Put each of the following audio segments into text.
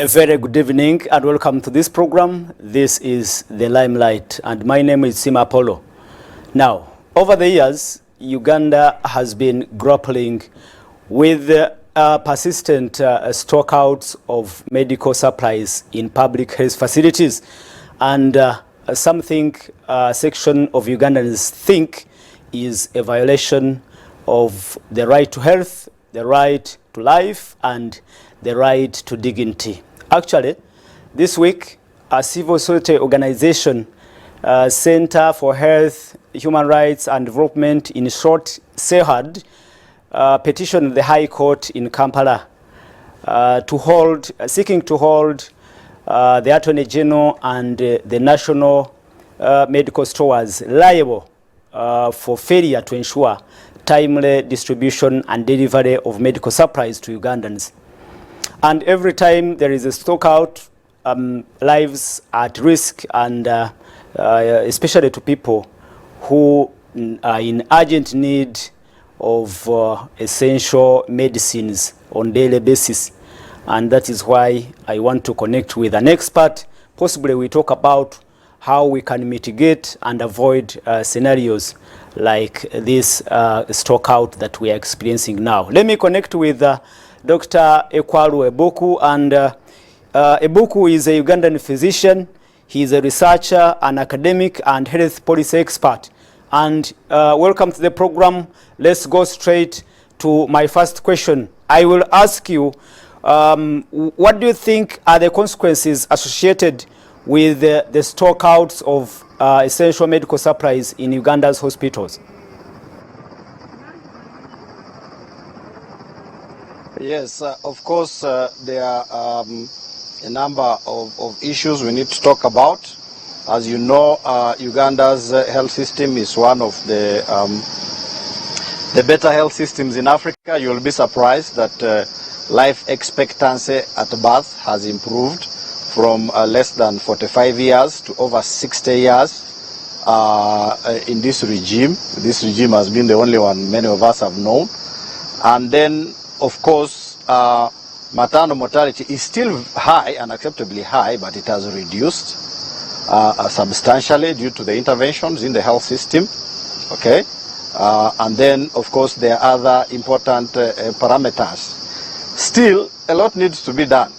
A very good evening and welcome to this program. This is the Limelight and my name is Sima Apollo. Now, over the years, Uganda has been grappling with persistent stockouts of medical supplies in public health facilities, and something section of Ugandans think is a violation of the right to health, the right to life, and the right to dignity. Actually, this week, a civil society organization, Center for Health, Human Rights and Development, in short, CEHAD, petitioned the High Court in Kampala seeking to hold the Attorney General and the national medical stores liable for failure to ensure timely distribution and delivery of medical supplies to Ugandans. And every time there is a stockout, lives at risk, and especially to people who are in urgent need of essential medicines on daily basis. And that is why I want to connect with an expert. Possibly we talk about how we can mitigate and avoid scenarios like this stockout that we are experiencing now. Let me connect with Dr. Ekwaru Obuku, and Obuku is a Ugandan physician. He is a researcher, an academic, and health policy expert. And welcome to the program. Let's go straight to my first question. I will ask you, what do you think are the consequences associated with the stockouts of essential medical supplies in Uganda's hospitals? Yes, of course, there are a number of issues we need to talk about. As you know, Uganda's health system is one of the better health systems in Africa. You will be surprised that life expectancy at birth has improved from less than 45 years to over 60 years in this regime. This regime has been the only one many of us have known. And then, of course, maternal mortality is still high, unacceptably high, but it has reduced substantially due to the interventions in the health system. Okay, and then, of course, there are other important parameters. Still, a lot needs to be done.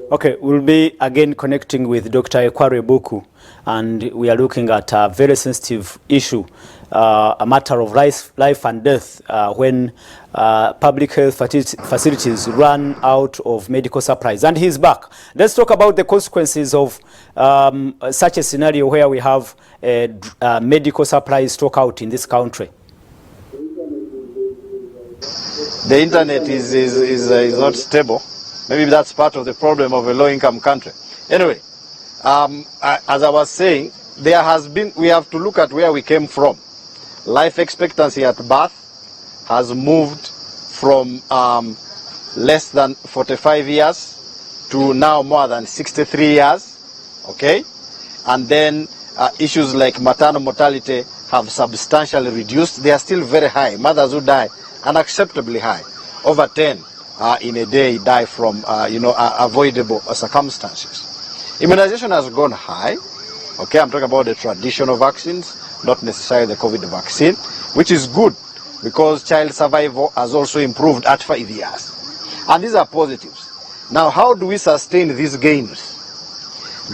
Okay, we'll be again connecting with Dr. Ekwaru Obuku, and we are looking at a very sensitive issue, a matter of life and death when public health facilities run out of medical supplies. And he's back. Let's talk about the consequences of such a scenario where we have a medical supplies stock out in this country. The internet is not stable. Maybe that's part of the problem of a low-income country. Anyway, as I was saying, we have to look at where we came from. Life expectancy at birth has moved from less than 45 years to now more than 63 years, okay? And then issues like maternal mortality have substantially reduced. They are still very high. Mothers who die, unacceptably high, over 10. In a day die from avoidable circumstances. Immunization has gone high. Okay, I'm talking about the traditional vaccines, not necessarily the COVID vaccine, which is good because child survival has also improved at 5 years. And these are positives. Now, how do we sustain these gains?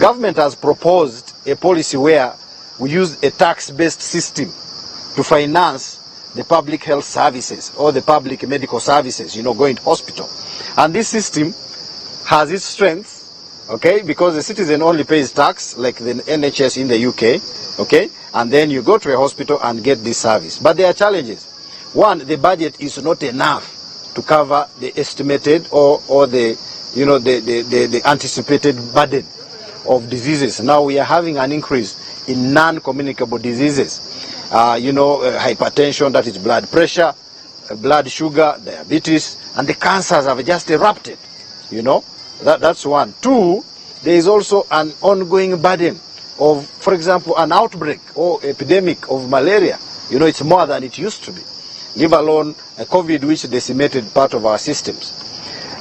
Government has proposed a policy where we use a tax-based system to finance the public health services or the public medical services, going to hospital. And this system has its strengths, okay, because the citizen only pays tax, like the NHS in the UK, okay, and then you go to a hospital and get this service. But there are challenges. One, the budget is not enough to cover the estimated or the anticipated burden of diseases. Now we are having an increase in non-communicable diseases. Hypertension, that is blood pressure, blood sugar, diabetes, and the cancers have just erupted. That's one. Two, there is also an ongoing burden of, for example, an outbreak or epidemic of malaria, you know, it's more than it used to be, leave alone a COVID which decimated part of our systems.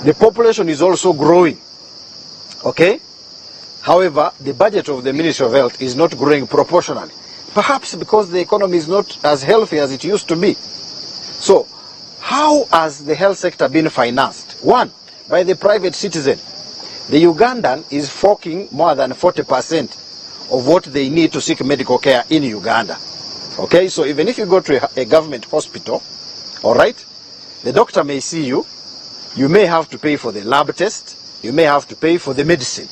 The population is also growing, okay? However, the budget of the Ministry of Health is not growing proportionally, perhaps because the economy is not as healthy as it used to be. So, how has the health sector been financed? One, by the private citizen. The Ugandan is forking more than 40% of what they need to seek medical care in Uganda. Okay, so even if you go to a government hospital, all right, the doctor may see you, you may have to pay for the lab test, you may have to pay for the medicine.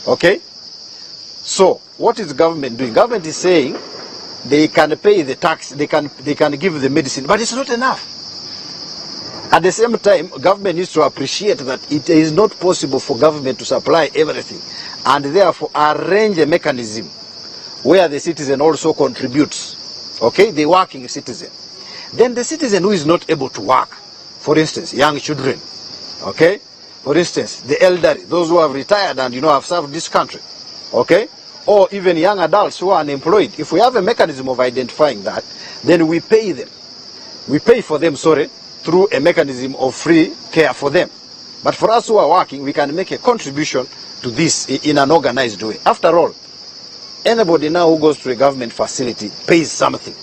Okay? So, what is the government doing? Government is saying they can pay the tax, they can give the medicine, but it's not enough. At the same time, government needs to appreciate that it is not possible for government to supply everything, and therefore arrange a mechanism where the citizen also contributes. Okay, the working citizen. Then the citizen who is not able to work, for instance, young children, okay, for instance, the elderly, those who have retired and, you know, have served this country, okay, or even young adults who are unemployed. If we have a mechanism of identifying that, then we pay them. We pay for them, sorry, through a mechanism of free care for them. But for us who are working, we can make a contribution to this in an organized way. After all, anybody now who goes to a government facility pays something,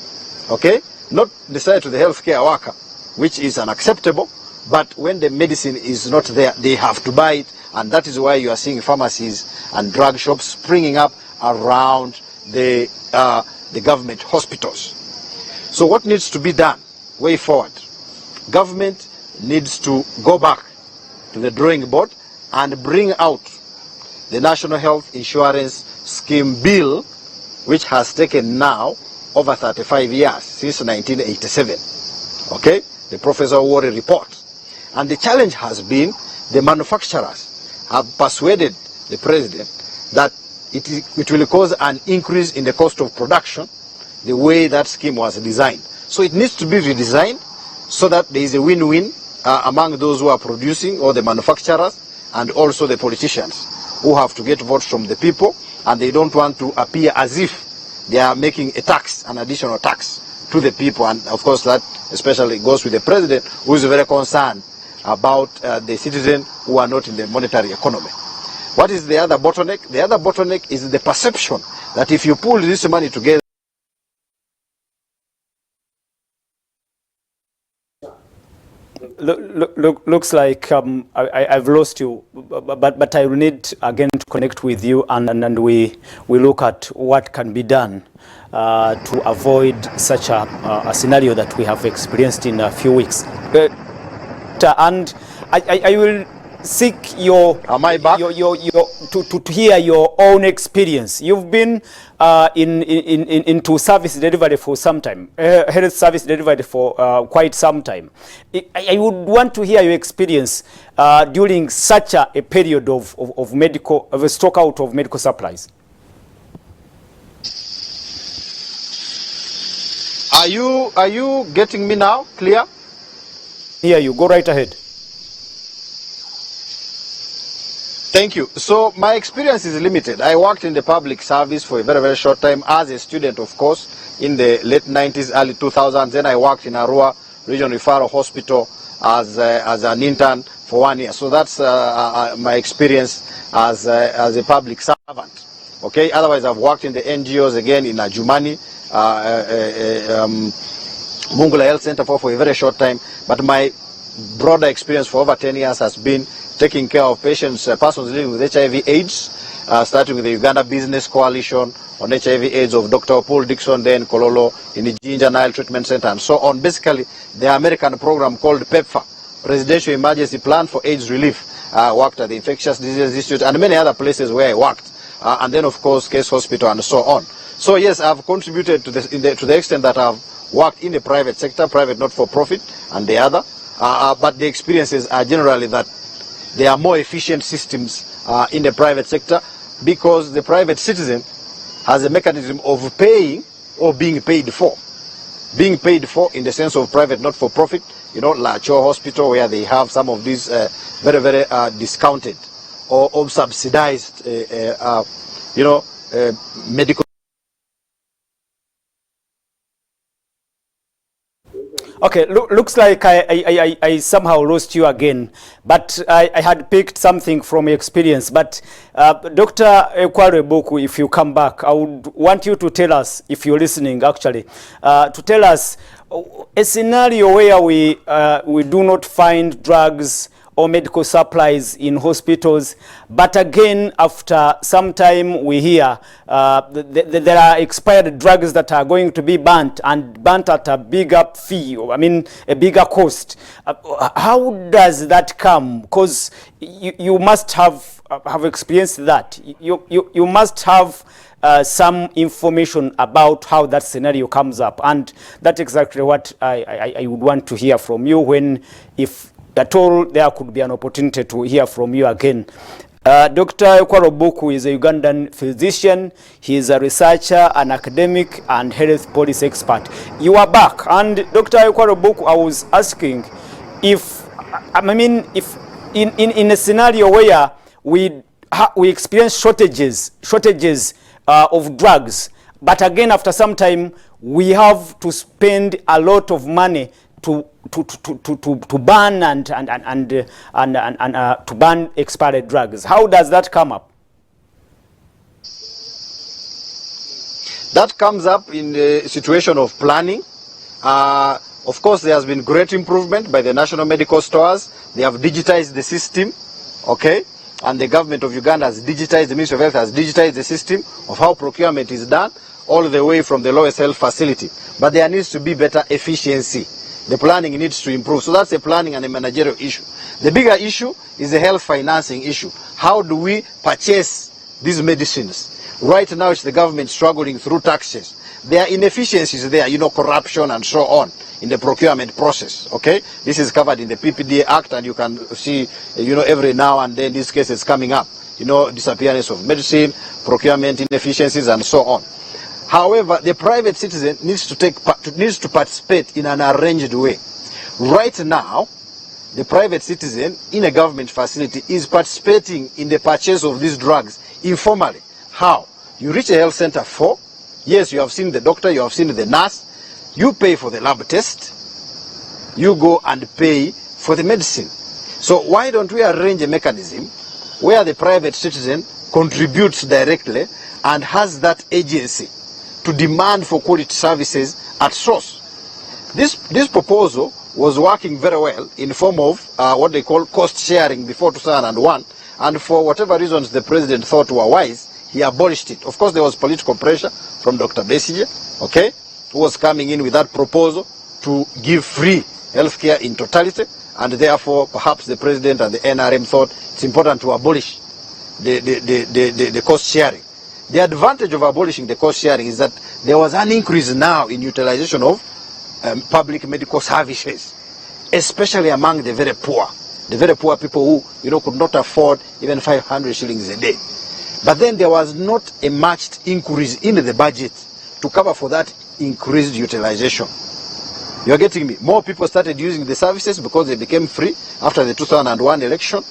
okay? Not necessarily to the healthcare worker, which is unacceptable, but when the medicine is not there, they have to buy it, and that is why you are seeing pharmacies and drug shops springing up around the government hospitals. So what needs to be done way forward? Government needs to go back to the drawing board and bring out the National Health Insurance Scheme Bill, which has taken now over 35 years, since 1987. Okay? The Professor Wari report. And the challenge has been the manufacturers have persuaded the president that it will cause an increase in the cost of production the way that scheme was designed. So it needs to be redesigned so that there is a win-win among those who are producing, or the manufacturers, and also the politicians who have to get votes from the people, and they don't want to appear as if they are making a tax, an additional tax to the people. And of course that especially goes with the president, who is very concerned about the citizens who are not in the monetary economy. What is the other bottleneck? The other bottleneck is the perception that if you pull this money together, looks like I've lost you, but I will need again to connect with you, and we look at what can be done to avoid such a scenario that we have experienced in a few weeks. And I will seek your, am I back? To hear your own experience. You've been into service delivery for some time, health service delivery for quite some time. I would want to hear your experience during such a period of a stock out of medical supplies. Are you getting me now? Clear? Hear you. Go right ahead. Thank you. So my experience is limited. I worked in the public service for a very, very short time as a student, of course, in the late 90s, early 2000s. Then I worked in Arua Regional Referral Hospital as an intern for 1 year. So that's my experience as a public servant. Okay. Otherwise, I've worked in the NGOs again in Ajumani, Mungula Health Center for a very short time. But my broader experience for over 10 years has been taking care of patients, persons living with HIV/AIDS, starting with the Uganda Business Coalition on HIV/AIDS of Dr. Paul Dixon, then Kololo in the Ginger Nile Treatment Center, and so on. Basically, the American program called PEPFAR, Presidential Emergency Plan for AIDS Relief, worked at the Infectious Diseases Institute and many other places where I worked, and then of course Case Hospital and so on. So yes, I've contributed to this to the extent that I've worked in the private sector, private not-for-profit, and the other. But the experiences are generally that there are more efficient systems in the private sector, because the private citizen has a mechanism of paying or being paid for. Being paid for in the sense of private not-for-profit, you know, like your hospital, where they have some of these very, very discounted or subsidized, medical. Okay, looks like I somehow lost you again, but I had picked something from experience. But Dr. Ekwaru Obuku, if you come back, I would want you to tell us, if you're listening actually, to tell us a scenario where we do not find drugs or medical supplies in hospitals, but again, after some time, we hear there are expired drugs that are going to be burnt, and burnt at a bigger fee, I mean, a bigger cost. How does that come? Because you must have experienced that. You must have some information about how that scenario comes up, and that's exactly what I would want to hear from you when, if at all there could be an opportunity to hear from you again. Dr. Ekwaru Obuku is a Ugandan physician. He is a researcher, an academic, and health policy expert. You are back, and Dr. Ekwaru Obuku, I was asking if, I mean, if in a scenario where we experience shortages of drugs, but again after some time we have to spend a lot of money to ban and to ban expired drugs. How does that come up? That comes up in the situation of planning. Of course, there has been great improvement by the national medical stores. They have digitized the system, okay? And the government of Uganda has digitized, the Ministry of Health has digitized the system of how procurement is done, all the way from the lowest health facility. But there needs to be better efficiency. The planning needs to improve. So that's a planning and a managerial issue. The bigger issue is the health financing issue. How do we purchase these medicines? Right now it's the government struggling through taxes. There are inefficiencies there, corruption and so on in the procurement process, okay? This is covered in the PPDA Act, and you can see, every now and then these cases coming up. Disappearance of medicine, procurement inefficiencies, and so on. However, the private citizen needs to participate in an arranged way. Right now, the private citizen in a government facility is participating in the purchase of these drugs informally. How? You reach a health center yes, you have seen the doctor, you have seen the nurse, you pay for the lab test, you go and pay for the medicine. So why don't we arrange a mechanism where the private citizen contributes directly and has that agency to demand for quality services at source? This proposal was working very well in form of what they call cost sharing before 2001, and for whatever reasons the president thought were wise, he abolished it. Of course, there was political pressure from Dr. Besigye, okay, who was coming in with that proposal to give free healthcare in totality, and therefore perhaps the president and the NRM thought it's important to abolish the cost sharing. The advantage of abolishing the cost sharing is that there was an increase now in utilization of public medical services, especially among the very poor people who could not afford even 500 shillings a day. But then there was not a matched increase in the budget to cover for that increased utilization. You're getting me? More people started using the services because they became free after the 2001 election,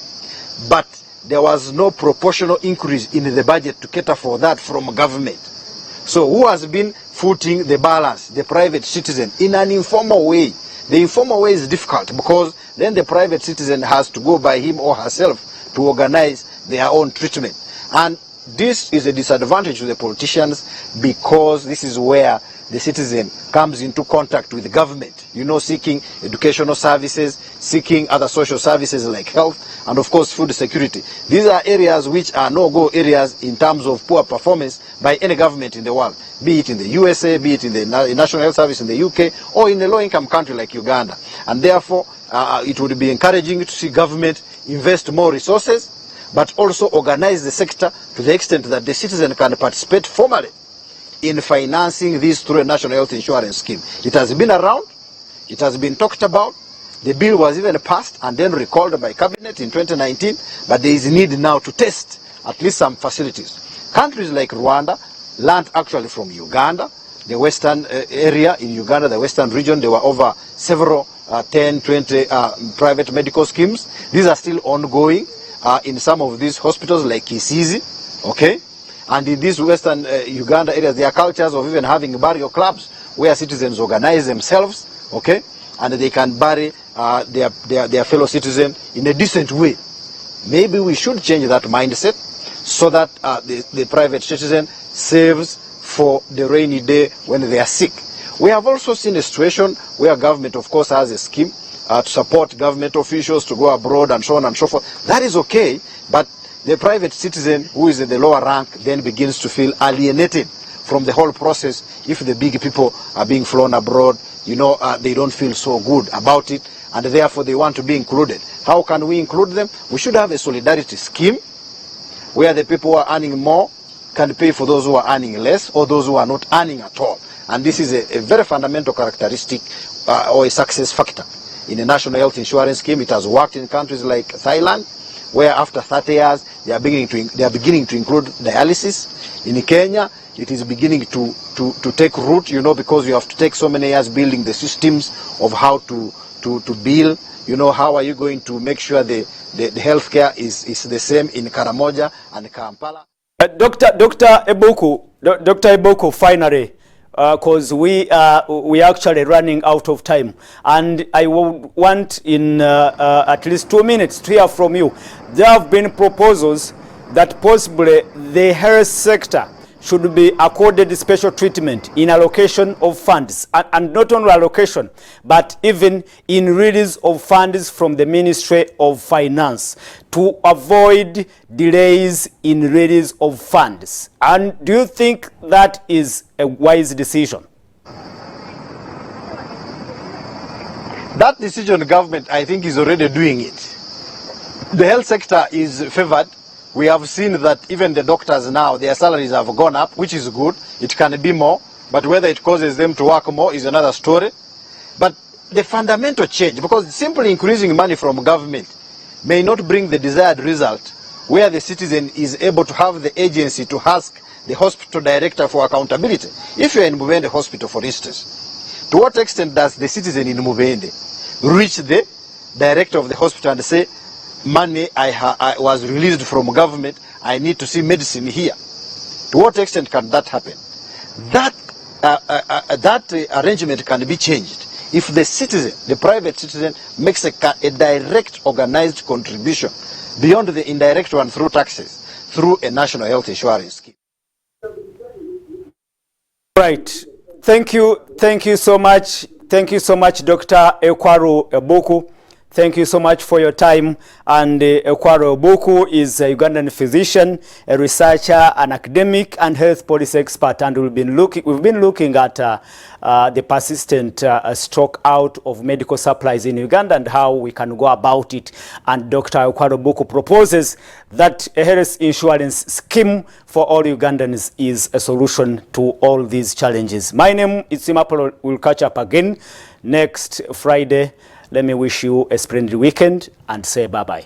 but there was no proportional increase in the budget to cater for that from government. So who has been footing the balance? The private citizen, in an informal way. The informal way is difficult because then the private citizen has to go by him or herself to organize their own treatment. And this is a disadvantage to the politicians because this is where the citizen comes into contact with the government, seeking educational services, seeking other social services like health, and of course food security. These are areas which are no-go areas in terms of poor performance by any government in the world, be it in the USA, be it in the National Health Service in the UK, or in a low-income country like Uganda. And therefore, it would be encouraging to see government invest more resources, but also organize the sector to the extent that the citizen can participate formally in financing this through a national health insurance scheme. It has been around, it has been talked about, the bill was even passed and then recalled by cabinet in 2019, but there is need now to test at least some facilities. Countries like Rwanda learned actually from Uganda, the western area in Uganda, the western region. There were over several 10, 20 private medical schemes. These are still ongoing in some of these hospitals like Kisizi, okay? And in these western Uganda areas, there are cultures of even having burial clubs where citizens organize themselves, okay, and they can bury their fellow citizen in a decent way. Maybe we should change that mindset so that the private citizen saves for the rainy day when they are sick. We have also seen a situation where government, of course, has a scheme to support government officials to go abroad and so on and so forth. That is okay, but the private citizen who is in the lower rank then begins to feel alienated from the whole process. If the big people are being flown abroad, you know, they don't feel so good about it, and therefore they want to be included. How can we include them? We should have a solidarity scheme where the people who are earning more can pay for those who are earning less, or those who are not earning at all. And this is a very fundamental characteristic or a success factor in the national health insurance scheme. It has worked in countries like Thailand, where after 30 years they are beginning to include dialysis. In Kenya, it is beginning to take root, you know, because you have to take so many years building the systems of how to bill. You know, how are you going to make sure the healthcare is the same in Karamoja and Kampala? Dr. Obuku, finally, because we are actually running out of time, and I would want in at least 2 minutes to hear from you. There have been proposals that possibly the health sector should be accorded special treatment in allocation of funds, and not only allocation, but even in release of funds from the Ministry of Finance to avoid delays in release of funds. And do you think that is a wise decision? That decision, government, I think, is already doing it. The health sector is favored. We have seen that even the doctors now, their salaries have gone up, which is good. It can be more, but whether it causes them to work more is another story. But the fundamental change, because simply increasing money from government may not bring the desired result, where the citizen is able to have the agency to ask the hospital director for accountability. If you're in Mubende Hospital, for instance, to what extent does the citizen in Mubende reach the director of the hospital and say, money I was released from government, I need to see medicine here? To what extent can that happen? That arrangement can be changed if the citizen, the private citizen, makes a direct organized contribution beyond the indirect one through taxes, through a national health insurance scheme. Right. Thank you so much. Thank you so much, Dr. Ekwaru Obuku. Thank you so much for your time. And Ekwaru Obuku is a Ugandan physician, a researcher, an academic, and health policy expert. And we've been looking at the persistent stock out of medical supplies in Uganda and how we can go about it. And Dr. Ekwaru Obuku proposes that a health insurance scheme for all Ugandans is a solution to all these challenges. My name is Simapolo. We'll catch up again next Friday. Let me wish you a splendid weekend and say bye-bye.